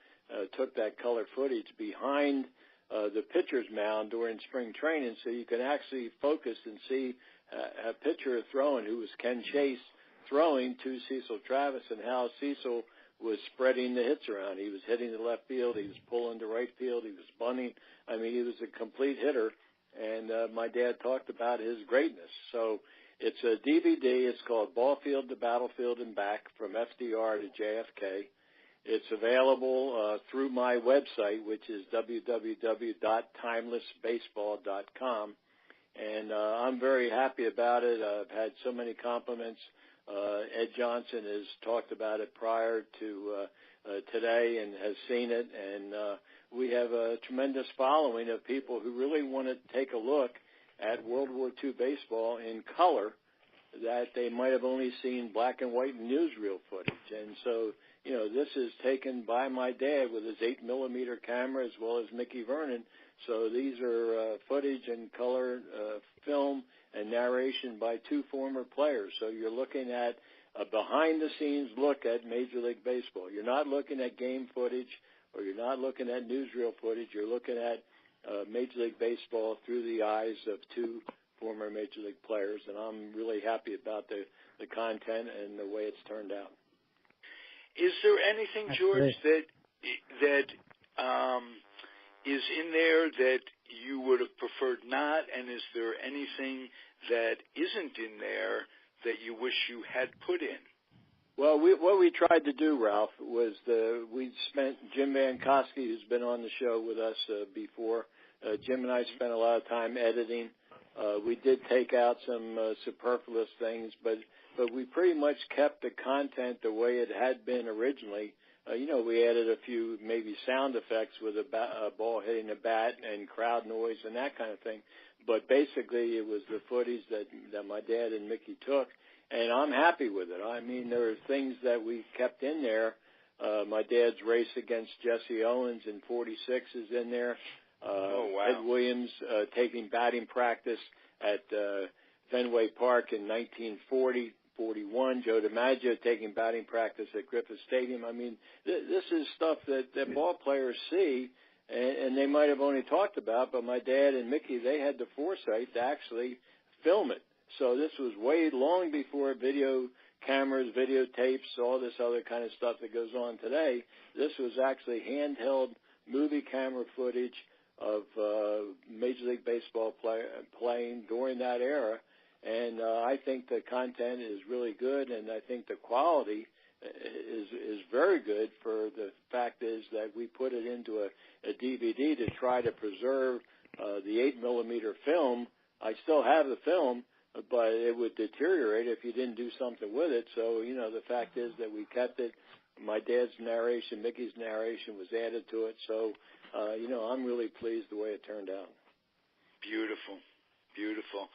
took that color footage behind the pitcher's mound during spring training so you can actually focus and see a pitcher throwing, who was Ken Chase, throwing to Cecil Travis, and how Cecil was spreading the hits around. He was hitting the left field. He was pulling to right field. He was bunting. I mean, he was a complete hitter, and my dad talked about his greatness. So it's a DVD. It's called Ball Field to Battlefield and Back, from FDR to JFK. It's available through my website, which is www.timelessbaseball.com. And I'm very happy about it. I've had so many compliments. Ed Johnson has talked about it prior to today and has seen it. And we have a tremendous following of people who really want to take a look at World War II baseball in color. that they might have only seen black and white newsreel footage. And so, this is taken by my dad with his 8mm camera as well as Mickey Vernon. So these are footage and color film and narration by two former players. So you're looking at a behind-the-scenes look at Major League Baseball. You're not looking at game footage or you're not looking at newsreel footage. You're looking at Major League Baseball through the eyes of two former Major League players, and I'm really happy about the content and the way it's turned out. Is there anything, George, that is in there that you would have preferred not, and is there anything that isn't in there that you wish you had put in? Well, what we tried to do, Ralph, was we spent Jim Van Koski, who's been on the show with us before. Jim and I spent a lot of time editing. We did take out some superfluous things, but we pretty much kept the content the way it had been originally. We added a few maybe sound effects with a ball hitting a bat and crowd noise and that kind of thing. But basically, it was the footage that my dad and Mickey took, and I'm happy with it. I mean, there are things that we kept in there. My dad's race against Jesse Owens in '46 is in there. Oh, wow. Ed Williams taking batting practice at Fenway Park in 1940-41. Joe DiMaggio taking batting practice at Griffith Stadium. I mean, this is stuff that ball players see, and they might have only talked about, but my dad and Mickey, they had the foresight to actually film it. So this was way long before video cameras, videotapes, all this other kind of stuff that goes on today. This was actually handheld movie camera footage of Major League Baseball playing during that era. And I think the content is really good, and I think the quality is very good. For the fact is that we put it into a DVD to try to preserve the 8mm film. I still have the film, but it would deteriorate if you didn't do something with it. So, the fact is that we kept it. My dad's narration, Mickey's narration was added to it. So, I'm really pleased the way it turned out. Beautiful. Beautiful.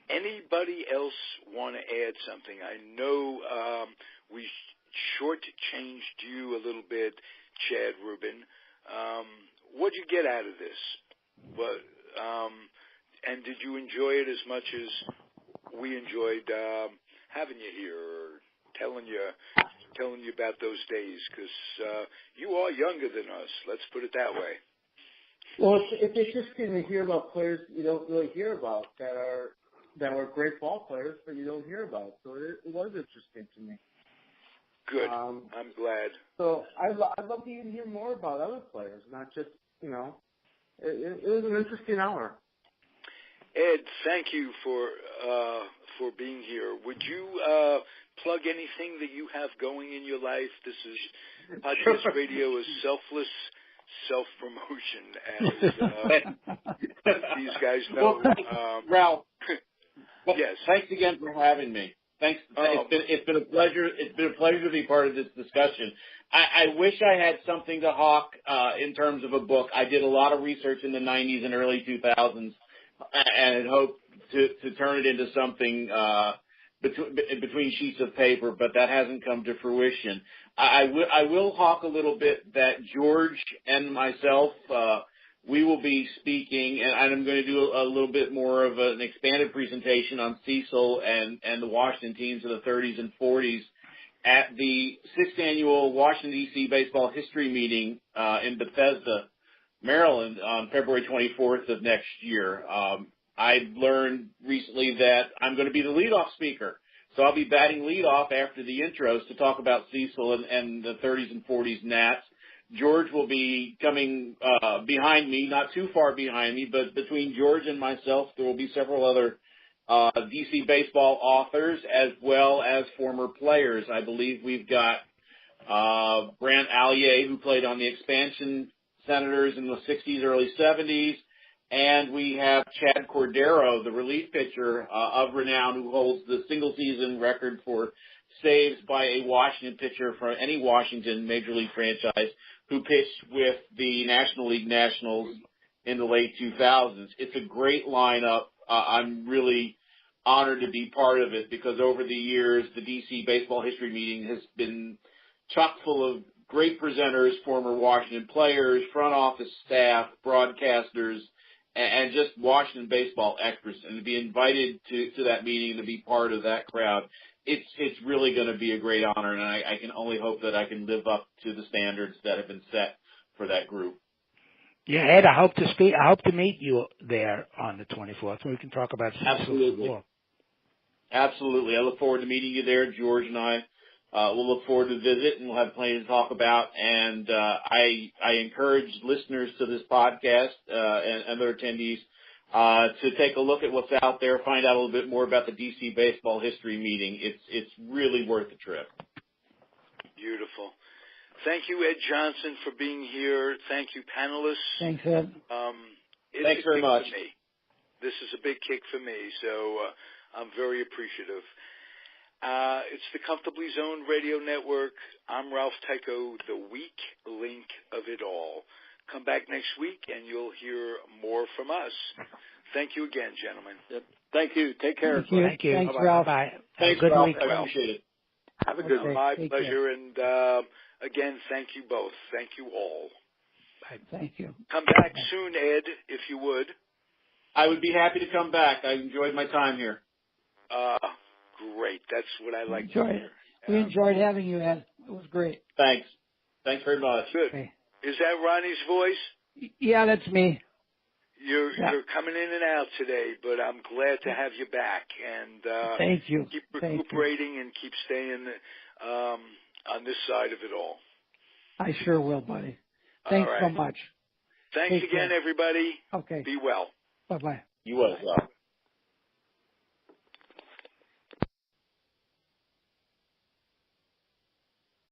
Anybody else want to add something? I know we shortchanged you a little bit, Chad Rubin. What'd you get out of this? And did you enjoy it as much as we enjoyed having you here, or telling you about those days? Because you are younger than us. Let's put it that way. Well, it's interesting to hear about players you don't really hear about that are great ball players, but you don't hear about. So it was interesting to me. Good. I'm glad. So I'd love to even hear more about other players, not just, it was an interesting hour. Ed, thank you for being here. Would you plug anything that you have going in your life? This is podcast radio is selfless self-promotion, as these guys know. Well, Ralph, yes. Thanks again for having me. Thanks. It's been a pleasure. It's been a pleasure to be part of this discussion. I wish I had something to hawk in terms of a book. I did a lot of research in the 90s and early 2000s, and had hoped to turn it into something between sheets of paper, but that hasn't come to fruition. I will hawk a little bit that George and myself, we will be speaking, and I'm going to do a little bit more of an expanded presentation on Cecil and the Washington teams of the 30s and 40s at the 6th annual Washington, D.C. Baseball History Meeting in Bethesda, Maryland on February 24th of next year. I learned recently that I'm going to be the leadoff speaker. So I'll be batting leadoff after the intros to talk about Cecil and the 30s and 40s Nats. George will be coming behind me, not too far behind me, but between George and myself, there will be several other D.C. baseball authors as well as former players. I believe we've got Brant Allier, who played on the expansion Senators in the 60s, early 70s. And we have Chad Cordero, the relief pitcher of renown, who holds the single-season record for saves by a Washington pitcher from any Washington Major League franchise, who pitched with the National League Nationals in the late 2000s. It's a great lineup. I'm really honored to be part of it because over the years, the DC Baseball History Meeting has been chock full of great presenters, former Washington players, front office staff, broadcasters, and just Washington baseball experts. And to be invited to that meeting, to be part of that crowd, it's really going to be a great honor, and I can only hope that I can live up to the standards that have been set for that group. Yeah, Ed, I hope to meet you there on the 24th. We can talk about Absolutely. more. Absolutely. I look forward to meeting you there. George and I will look forward to visit, and we'll have plenty to talk about. And I encourage listeners to this podcast and other attendees to take a look at what's out there, find out a little bit more about the DC Baseball History Meeting. It's really worth the trip. Beautiful. Thank you, Ed Johnson, for being here. Thank you, panelists. Thanks, Ed. Thanks very much. For me. This is a big kick for me, so I'm very appreciative. It's the Comfortably Zoned Radio Network. I'm Ralph Tycho, the weak link of it all. Come back next week, and you'll hear more from us. Thank you again, gentlemen. Yep. Thank you. Take care. Thank you. Thanks, Ralph. Bye. Thanks, good Ralph. week. I appreciate it. Have a good one. My Take pleasure, care. and again, thank you both. Thank you all. Thank you. Come back soon, Ed, if you would. I would be happy to come back. I enjoyed my time here. Great. That's what I like to hear. We enjoyed having you, Ed. It was great. Thanks. Thanks very much. Good. Okay. Is that Ronnie's voice? Yeah, that's me. You're coming in and out today, but I'm glad to have you back. And thank you. Keep recuperating and keep staying on this side of it all. I sure will, buddy. Thanks so much. Thanks Take again, care. everybody. Okay. Be well. Bye-bye. You as well.